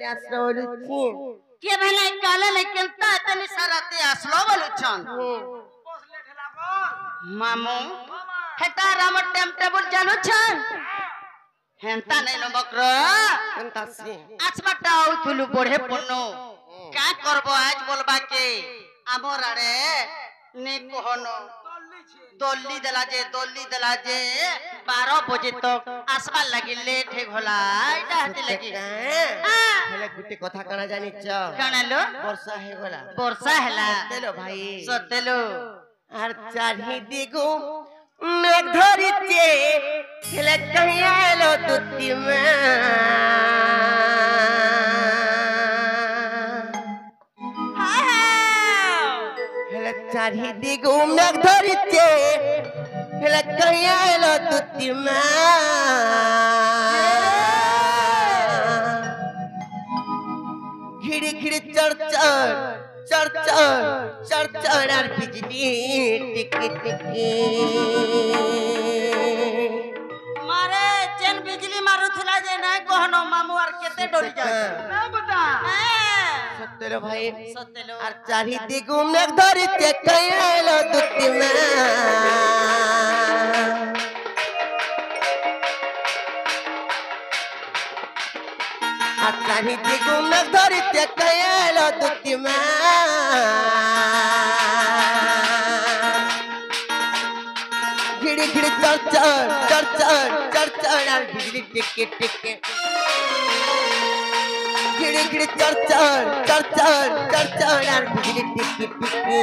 आसलो बोलुची के भेले काले लेकिन तनी सराते आसलो बोलुछन मामू हेता राम टेम टेबल जानू छन हेंता नै न बकर केनता से आसमाटा आउथुलु बढे पन्नो का करबो आज बोलबा के आमर आड़े ने कहनो दल्ली देला जे 12 बजे तक आसबा लगी लेट हे होला एटा हाथी लगी हेले गुटे कथा कना जानि छ कानालो वर्षा हेला सतेलो भाई सतेलो आर चाही दिगु मेघ धरिते हेले कहियालो दुत्ती में हेले चाही दिगु मेघ धरिते हेले कहियालो दुत्ती में घिड़ी घिड़ी चढ़ और बिजली टिकी टिकी मारे जेन बिजली मारुथला जे नै कहनो मामू आर केते डोली जाय ना बता सतेलो भाई सतेलो आर चारी दिगु मेघ धरिते कहियालो दुत्ती में चाही दिगु मेघ धरिते कहियालो दुत्ती में घिड़ी घिड़ी चढ़ और बिजली टिके टिके घिड़ी घिड़ी चढ़ और बिजली टिके टिके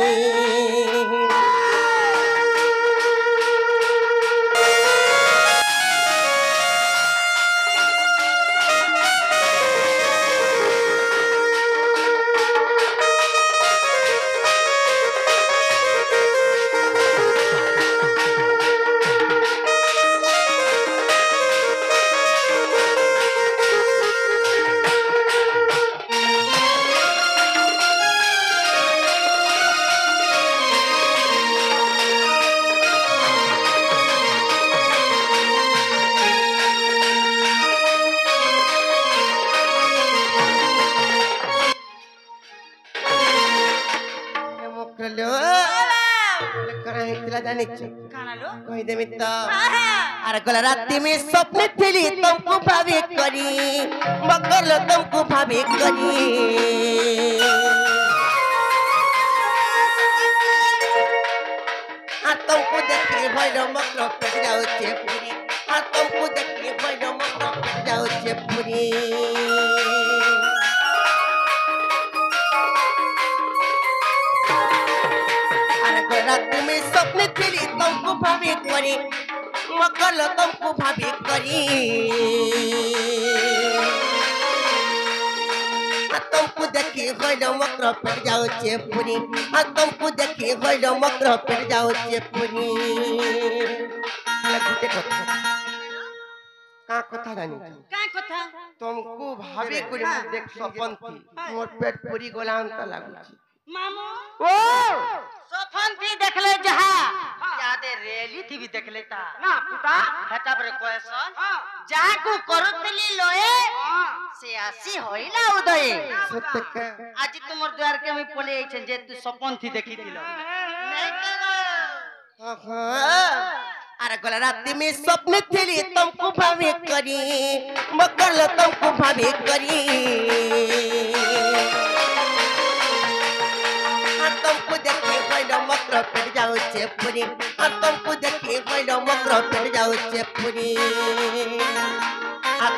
राती में स्वप्न थी तुमको भाभी करी मकर तुमको भाभी करी तुमको देखिए भैर मकर पेट जाओ पूरी तुमको देखिए भैर मकर पेट जाओ पूरी राती में स्वप्न थी तुमको भाभी करी मकर तुमको भाभी करी तुमको देखिए भैर मकर पेट जाओ पूरी तुमको देखिए भैर मकर पेट जाओ पूरी का कथा जानी का कथा तुमको भाभी करी देख सपन थी मोर पेट पूरी गोलांत लागु मामू ओ सफन थी देखले जहा यादे रेली थी भी देखले ता ना पुता हटा पर क्वेश्चन जहा को करतली लोए से आसी होइला उदय सत्य का आज तुमर द्वार के मैं पले आइछन जे तू सपन थी देखी दिलो नहीं करो अरे गोला राती में स्वप्न थी तुमको भाभी करी मकर तुमको भाभी करी तुमको देखिए भैर मकर पेट जाओ पूरी तुमको देखिए भैर मकर पेट जाओ पूरी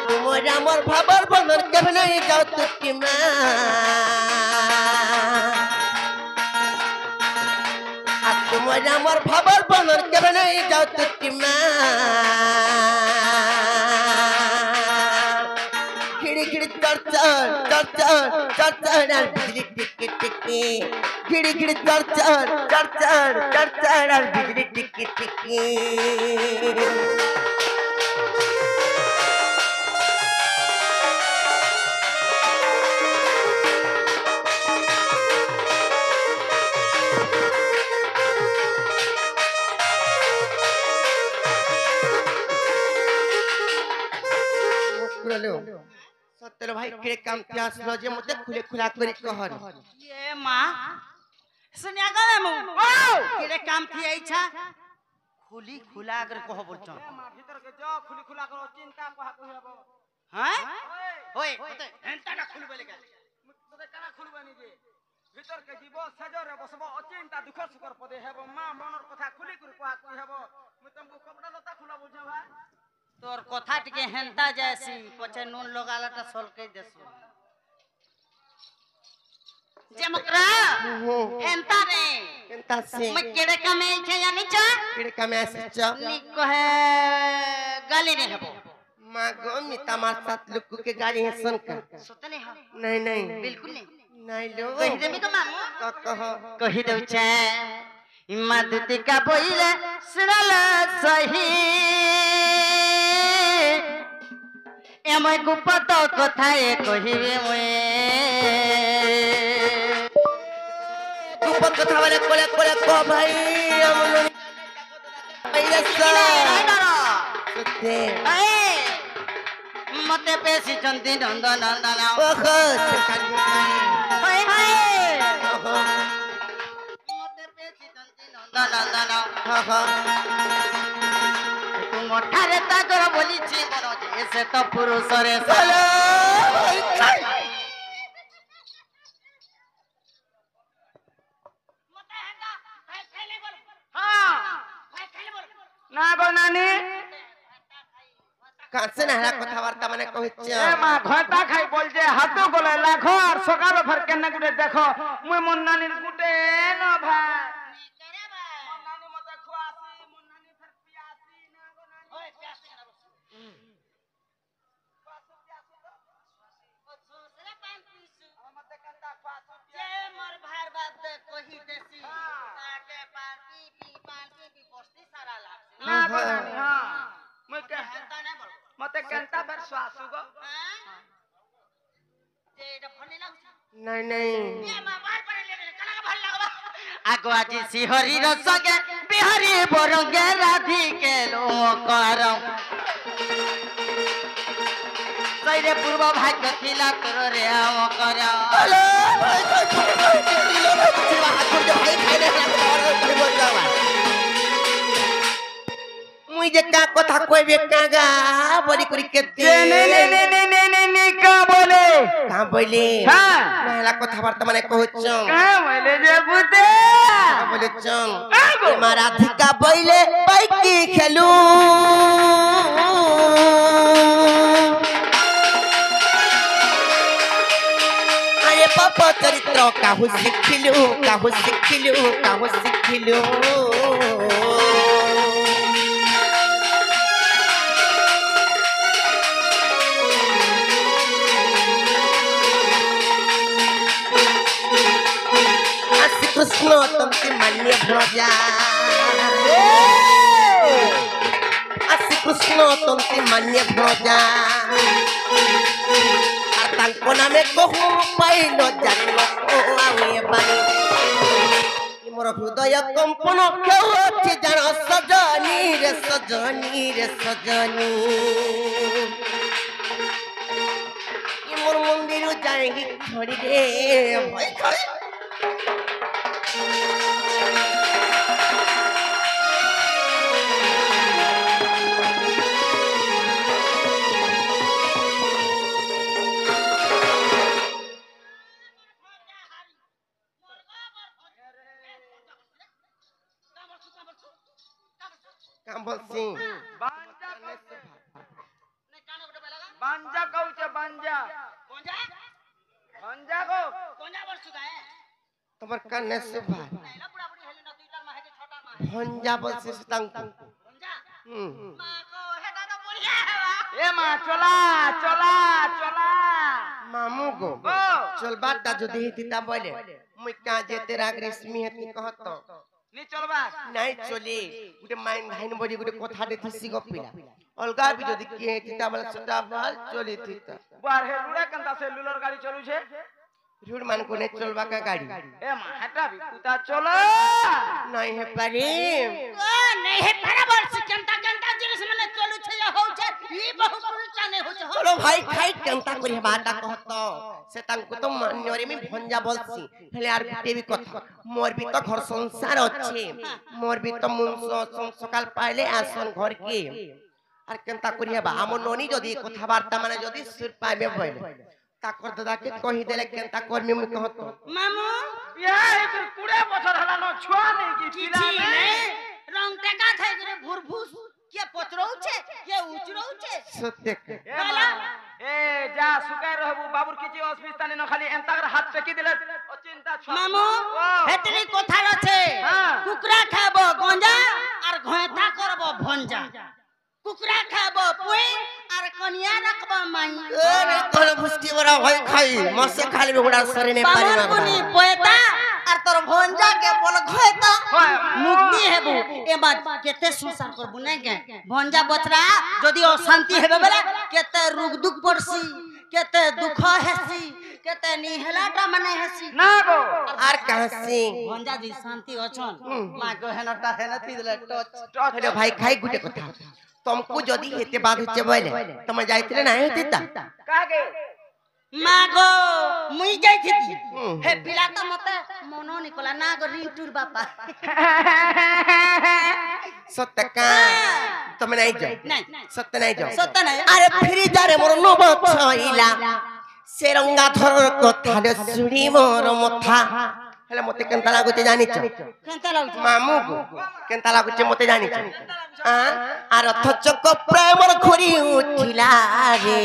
तुमरा मोर भाबर बनर के नहीं जाओ तुकी में तुमरा मोर भाबर बनर के नहीं जाओ तुकी में घिड़ी घिड़ी चढ़ बिजली टिकी टिकी घिड़ी घिड़ी चढ़ बिजली टिकी टिकी सत्तर भाई के काम थे କାମଟି ଆସିଲ ଯେ ମତେ ଖୁଲେ ଖୁଲା କରି କହର ये माँ सुनिया करे मु किरे काम थी इच्छा खुली खुला कर कह बोलछो मां भीतर के जो खुली खुला करो चिंता कहा कहबो हैं ओए एंता ना खुल बोले का तोरे कना खुलबनी जे भीतर के जीव सजरे बसबो अचिंता दुख सुकर पदे हेबो मां मनर कथा खुली कर कहा कहबो मु तुमको कपड़ा लता खुला बोलछो भाई तोर कथा टिके हेंता जैसी पछे नून लगालाटा सलके देसु जे मकरा हेंता रे केनता से मैं केड़े कामे छे जानि छ किड़े कामे आसिच नी कहे गाली रे हेबो मां गो मिता मार साथ लुक के गाड़ी है सुन का सुतने हो नहीं नहीं बिल्कुल नहीं नहीं लो कहि देबी तो मामू कह कहि देउ छे इमादती का बोइले सुनल सही एमय गुपत कथाए कहिबे मए गुपत कथा वाले कोले कोले को भाई हम पहले से सुते मते पेशी चंदी नंदन नंदन ओहो हाय हाय ओहो मते पेशी चंदी नंदन नंदन हा हा तू मठारे तागर बोली छी मनो ऐसे तो पुरुष रे हेलो ना गो नानी कासे नहरा कथाबार्ता माने कहिच ए मां घटा खाई बोल जे हाथो गोले लाखो और सकाल भर केने गुटे देखो मुई मन नानी गुटे न भाई नानी मते खुआसी मन नानी फिर पियासी ना गो नानी ओए पियासी ना खुआसु पियासु दूसरे पान पीसु मते कंता खुआसु जे मोर भार बाप दे कहि देसी ताके पार्टी पी बस्ती सारा लागसी ना गो नानी हां मुई के हेंता नै बोल मते कंता बर स्वासु गो जे एटा फनी लागसी नहीं नहीं ए मां बार पर ले कना का भल लागबा आगो आजी सिहरी रसगे बिहारी बरंगे राधी के लोकर सैरे पूर्व भाग्य थिला तोर रे आम कर हेलो भाई भाई खाइले बोल जावा मुई जे का कथा कहबे कागा बड़ी करी के दे नहीं का बोले का बोले हां नहला कथाबार्ता माने कहिच का बोले जे बुते बोले चंग मारा धिका बैले बाइकी खेलू अरे पापा चरित्र काहू सिखिलू कृष्ण तुमसे मान्य भजा कृष्ण तुमसे मान्य भजा तांको नामे कहू पाइल जानिल आवे बानी मोर हृदय कंपन केउछि जान सजनी रे सजनी मोर मंदिर जाई खड़ी रे भाई खड़ी काम बोलसी बांजा बांजा कहू छे बांजा बांजा को तमर कन्ने से भाई भंजा बोलसी तंग ए मां चला मामू गो चल बाटा जो देही तीता बोले मुई का जे तेरा ग्रीष्मी है की कहत नी चलबा नहीं चली गुटे माइन भाइन बड़ी गुटे कथा देथि सी गपिला अलगा भी जदी के तीता वाला छोटा बाल चली तीता बार हे लुड़ा कंता से लुलर गाड़ी चलू छे रूड मान को ने चलबा का गाड़ी ए मां हटा भी कुता चलो नहीं है पारी नहीं है बराबर से कंता जिनिस मने चलू छे हो छे ई बहुत उल्टा नहीं हो छ चलो भाई खाई केनता करी बाटा कहत से तांको तो मान्यरे में भंजा बोलसी हेले यार गुटे भी कथा मोर भी तो घर संसार अच्छे मोर भी तो मुन सकाल पाइले आसन घर के আর কেনতা করি হেবা আমন ননি যদি কথাবার্তা মানে যদি সুর পাইবে বইলে তাকর দাদা কে কহি দেলে কেনতা করমি মু কহত মামু এই তোর 20 বছর হলানো ছোয়া নেই কি পিলা কিছু নেই নেই রং টাকা থাই করে ভুরভুস কে পচরৌছে কে উচরৌছে সত্যি এ যা সুকাই রহবু বাবুর কিছু অসুবিধা নেই খালি এন্তা করে হাত টেকি দিলে ও চিন্তা ছোয়া মামু হেতরি কথা আছে হ্যাঁ। কুকুরা খাবো গঞ্জা আর ঘয়তা করব ভঞ্জা কুকুরা খাবো পুই আর কনিয়া রাখবো মাই এ রে কোন ফুসকি বড় হয় খাই মসে খালি বেগুড়া সরে নে পারি বামন না বনি পয়তা আর তোর ভঞ্জা কে বল ঘয়তা মুক্তি হেবু এবা কেতে সংসার করবু নাই কে ভঞ্জা বছরা যদি অশান্তি হেবে বেলা কেতে রোগ দুঃখ পড়ছি কেতে দুঃখ হেসি কেতে নিহেলাটা মানে হেসি না গো আর কাহাসি ভঞ্জা জি শান্তি অছন মা গহেনটা হেনতি দিলে টচ হেলো ভাই খাই গুটে কথা तुमको जदी हेते बात होचे बोले तुम जाइतले ना हेते ता কাগে মা গো মুই যাইছিতি হে পিলা তো মতে মনো নিকলা না গো রিন্টুর বাপা सत्य का तुम नहीं जाओ নাই सत्य नहीं जाओ সত্য নাই अरे फिर जारे मोर नब छइला सेरंगा धर कथा रे सुनी मोर मथा हेले मते केनता लागुते जानि छ কেনতা লাগুছে मामू को केनता लागुते मते जानि छ आ रथ चक प्रेमर घुरी उठिला रे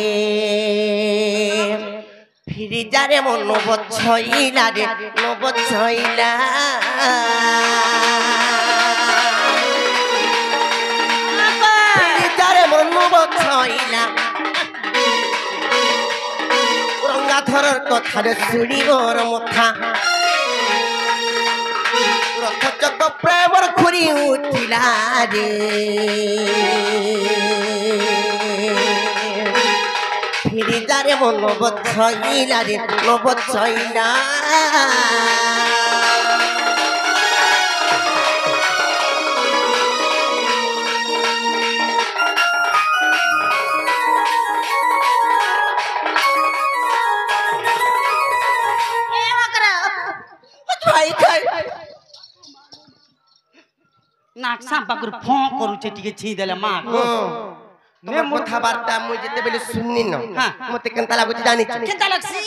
फिर जारे मोर नब छइला रे नब छइला যারে মন বছইলা রঙ্গাধরর কথা রে শুনি মোর মথা রথ চক প্রেমর ঘুরি উঠিলা রে ফিরি যারে মন বছইলা রে বছইলা নাক সাম্পা করে ফঁ করুছে টিকে ছি দেলে মা গো তোমার কথাবার্তা মুই যেতে বেলে শুননি ন হ্যাঁ। মতে কেনতা লাগুছে জানি ছ কেনতা লাগছি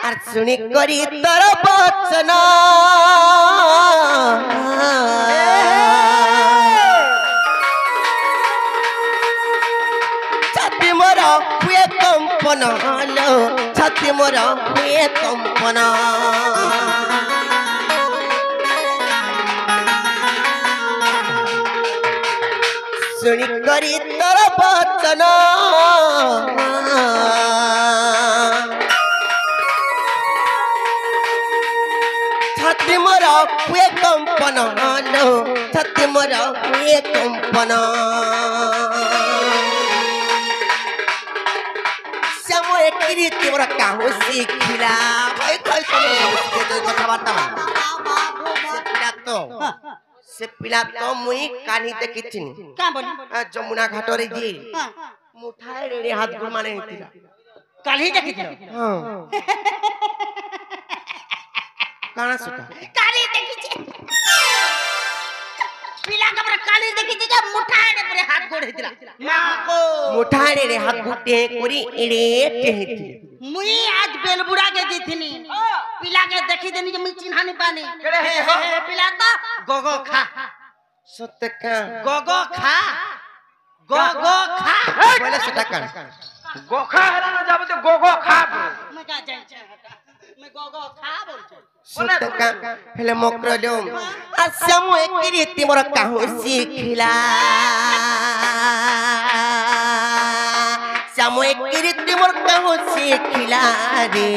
আর শুনি করি তোর বচন ছাতি মোর হুয়ে কম্পন হলো ছাতি মোর হুয়ে কম্পন শুনি করি তোর বচন ছাতি মোর হুয়ে কম্পন হলো ছাতি মোর হুয়ে কম্পন শ্যামে কীর্তি মোর কাহু শিখিলা ভাই খাই কথাবার্তা পিলা তো সে পিলা তো মুই কানি দেখিছিনি কা বলি যমুনা ঘাটরে যে হ্যাঁ মুঠায় রে হাত গুড় মানে নিতিলা কালি দেখিছিল হ্যাঁ কানা সেটা কালি দেখিছে পিলা কবর কালি দেখিছে যে মুঠাড়ে পরে হাত গোড় হইতিলা মা গো মুঠায় রে হাত গুটে করি এড়ে টেহিতি মুই আজ বেলবুড়া কে দিथिनी পিলা কে দেখি দেনি যে মুই চিনহানি পানি কেড়ে হে হে হে পিলা তো গগো খা সত্য কা গগো খা গগো খা বলে সেটা কান গোখা হেলানো যাবতে গোগো খাব মই কা যাইছে মই গগো খা বলছি সত্য কা হেলে মক্র দেম আসামু কীর্তি মোর কাহু শিখিলা শ্যামু কীর্তি মোর কাহু শিখিলা রে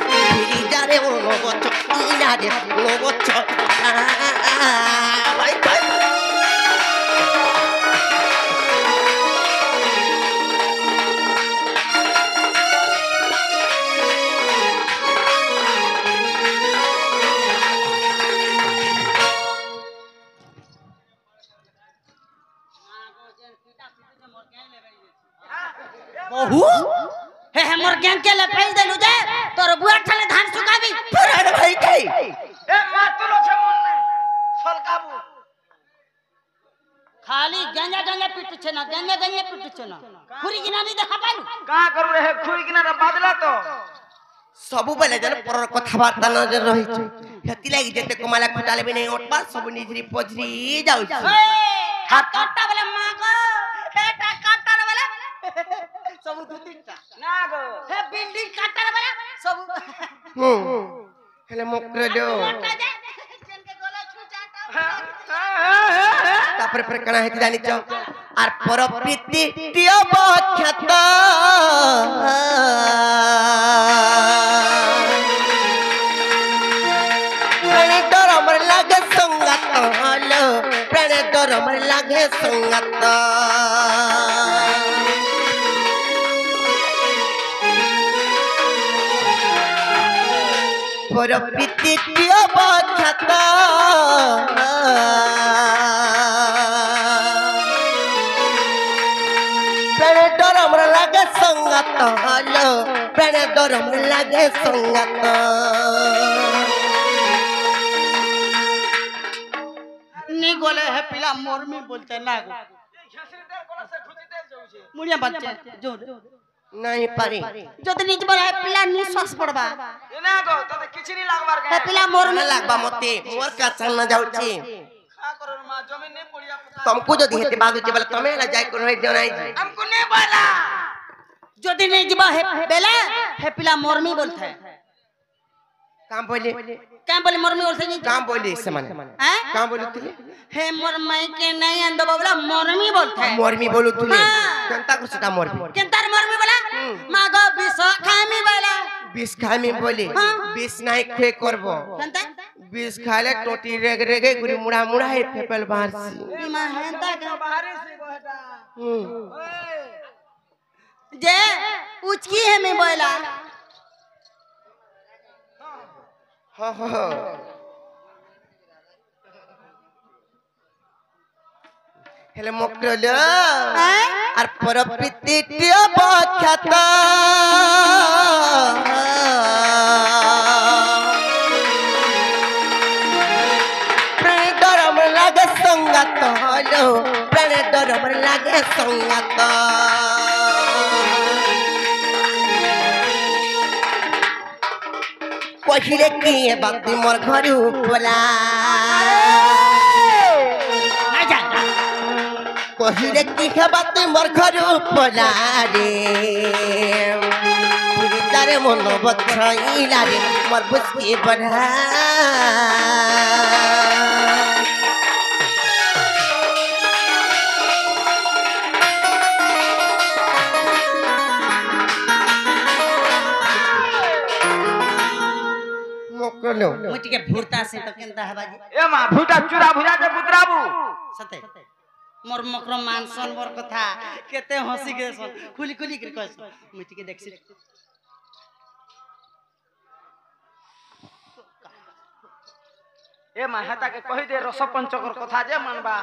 ফিরি যারে মোর নবচ ইলা রে নবচ ভাই ভাই गेंके ले फेल देलु जे तोर बुआ ठाले धान सुकाबी अरे भाई कई ए मातुलो छे मन ने सलकाबू खाली गंगा गंगा पिट छे ना गंगा गंगा पिट छे ना खुरी गिना नहीं देखा पालु का करू रे खुरी किना बादला तो सबु बेले जन पर कथाबार्ता नजर रही छै हेति लागि जेते कमाला खुटाले भी नहीं ओटबा सब निजरी पजरी जाउ छै हाथ काटा वाला मां को हेटा काटर वाला सब दुतीटा ना गो हे बिल्डिंग काटर वाला सब हेले मोकरलो काटा दे जेनके गला छुचाटा तापर पर कणा हेति जानि छ आर पर प्रीति टियो बख्यात प्रणय डर हमर लागे संगत हलो प्रणय डर हमर लागे संगत पर प्रीति टियो बख्यात प्रणय डर हमर लागे संगत हलो प्रणय डर हमर लागे संगत नी गोले है पिला मोरमी बोलते ना गो झसरीदार कोला से खुचिते जाउ छे मुड़िया बच्चे जो नहीं पारी जद निज बला है पिला निश्वास पड़बा ए ना गो तते किछि नि लागबार है के पिला मोरमी न लागबा मते मोर का चल न जाउची का करू मां जमीन नहीं पड़िया पता तुमको जदी हेते बाजू जे बोले तमे ला जाय को रही जनाई जी हमको नहीं बोला जद नहीं जबा है बेला है पिला मोरमी बोलते है काम बोले क्या बोले मोरमी बोलते नहीं काम बोले से माने हैं काम बोलू तू हे मोर माई के नहीं अंदो बोला मोरमी बोलते है मोरमी बोलू तू हाँ। जनता को सटा मोरमी केंतार मोरमी बोला मागो बिसो खामी बोला 20 खाई में बोले हाँ। 20 नहीं खे करबो केंता 20 खाले टोटी रेग रेगे गुरी मुड़ा मुड़ा है फेपल बाहर से बीमा हेंता का बाहरी से गोहटा ओए जे उचकी है मैं बोला हां हां हेले मोकरलो आर पर प्रीति टियो बख्यात प्रणय डर हमर लागे संगत हलो प्रणय डर हमर लागे संगत पहिले की बात मोर घरू बोला ना जा पहिले की बात मोर घरू बोला रे तारे मन बछाइला रे मोर बुझके बढ़ा मोकलो मुझे के भूरता से तो केंता है बाजी ए मां भूटा चूरा भुजा जे बुतराबू सते मोर मकर मानसन मोर कथा केते हंसी के सन खुली खुली के कहस मुझे के देखसी ए मां हेता के कहि दे रस पंचकर कथा जे मानबा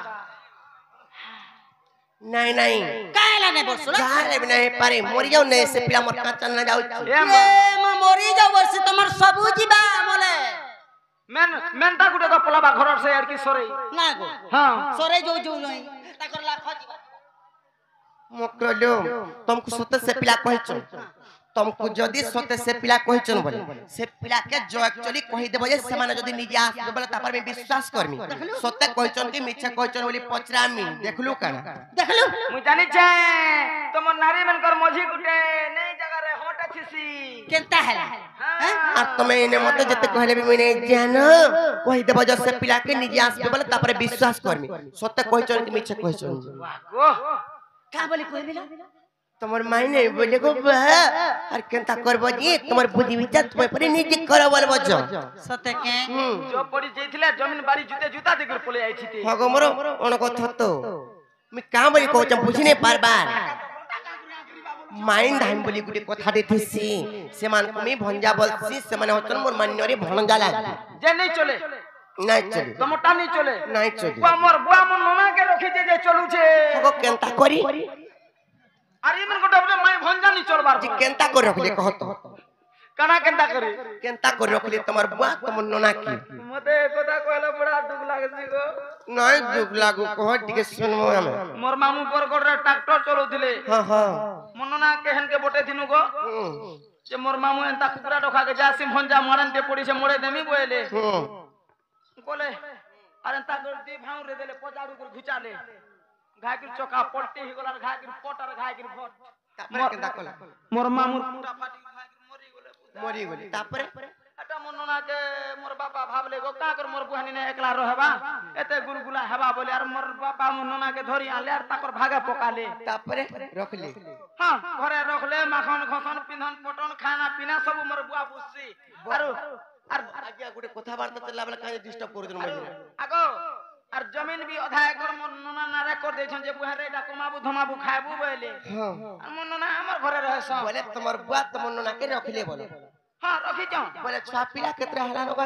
नहीं नहीं काहेला ने बोलसुला जाले भी नहीं पारे मोर जाऊ नहीं से पिला मोर का चलना जाऊ ए ए मां म मोरी जाऊ वर्ष तमर सबू जीवा बोले मेनता गुटे तो पलाबा घर से यार की सोरे ना गो हां सोरे जो जो नहीं ताकर लाख जीवा मोकलो तुमको सत्य से पिला कहचो तुमको जदी सत्य से पिला कहचन बोले से पिला के जो एक्चुअली कहि देबो जे से माने जदी निजे आस बोले तापर में विश्वास करमी सत्य कहचन कि मिछा कहचन बोली पचरामी देखलु काना देखलु मु जानि छे तुम नारी मनकर मझी गुटे नहीं जगह रे होटा खिसी केंता हैला हैं आ तमे इने मते जते कहले भी मने जान कहि देबो जे से पिला के निजे आस बोले तापर विश्वास करमी सत्य कहचन कि मिछा कहचन गो का बोले कोई बिला तुम्हार मायने बोले गो बा और केंता करबो जी तुम्हार बुद्धि विचार तुम्हार पर निजे करो बोलबो जो सते के जो पड़ी जेथिले जमीन बाड़ी जुते जुता देकर पले आई छी हगो मोरो ओनको थतो मी काम बोली कहू छ बुझी नहीं पारबार माइंड हम बोली गुटे कथा देथिसी से मान मी भंजा बोलसी से माने होतन मोर मान्यरे भणजा लाग जे नहीं चले नहीं चली तमटा नहीं चले नहीं चली बुआ मोर नोना के रखी जे चलू छे हगो केंता करी अरे मन को डबले मैं भंजा नहीं चलबार जी केंता कर रखले कहत काना केंता करी केंता कर रखले तमर बुआ तमर नोना की मते कोता कहले बड़ा दुख लागे छी गो नहीं दुख लागू कह टिके सुनमो हम मोर मामू बरगड़ रे ट्रैक्टर चलौथिले हां हां मनना केहन के बोटे थिनु गो जे मोर मामू एंता कुकुरा डोखा के जासी भंजा मारन ते पड़ी से मोड़े देमी बोले बोले अरे एंता कर दी भाऊ रे देले पजारू कर घुचाले घागिर चोका पलटी ही गलार घागिर पटर घागिर भट तापर केंता कला मोर मामू कुटा फाटी घागिर मरी गेली तापर अटा मनना के मोर बापा भाबले गो का कर मोर बुहानी ने एकला रहबा एते गुलगुला हेबा बोले यार मोर बापा मनना के धरी आले यार ताकर भागे पकाले तापर रखले हां घरे रखले माखन खसन पिंधन पटन खाना पीना सब मोर बुआ बुझसी आरो आगे गुटे कथा वार्ता चलला बेला काहे डिस्टर्ब कर देन मरी आगो और जमीन भी आधा एकड़ मोर नना नारे कर दे छन जे बुहारे डा कमाबू धमाबू खाबू बोले हां मोर नना हमर घरे रहे स बोले तमर बुआ तमर नोना के रखले बोले हां रखी जाऊं बोले छुआ पिला केतरा हला लोगा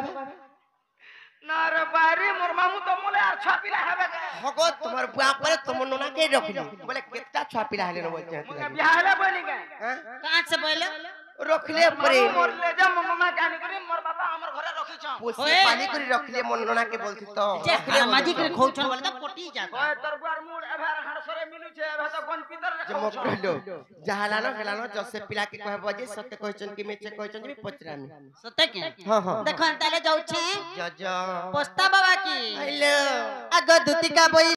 ना रे बारी मोर मामू तो मोले यार छापिला हेबे के हगो तमर बुआ पर तमर नोना के रखले बोले केतना छुआ पिला हले न बोलते मगे हैं बियाह ले बनी के हां कहां से बोले रखले परे मोर ले जा मोर नना कानी करी मोर बापा हमर घरे रखी छ पोसे पानी करी रखले मन नोना के बोलती तो जे हमाजी के खोचन बोले तो कोटी जाता ओए तरबार मूड एभर हड़सरे मिलु छे एभे तो गन पितर रे जे मो कहलो जहाला न गेला न जसे पिला के कहबो जे सत्य कहचन कि मेचे कहचन जे पचरामी सत्य के हां हां देखो ताले जाउ छे जज पोस्ता बाबा की हेलो आगो दुतिका बोई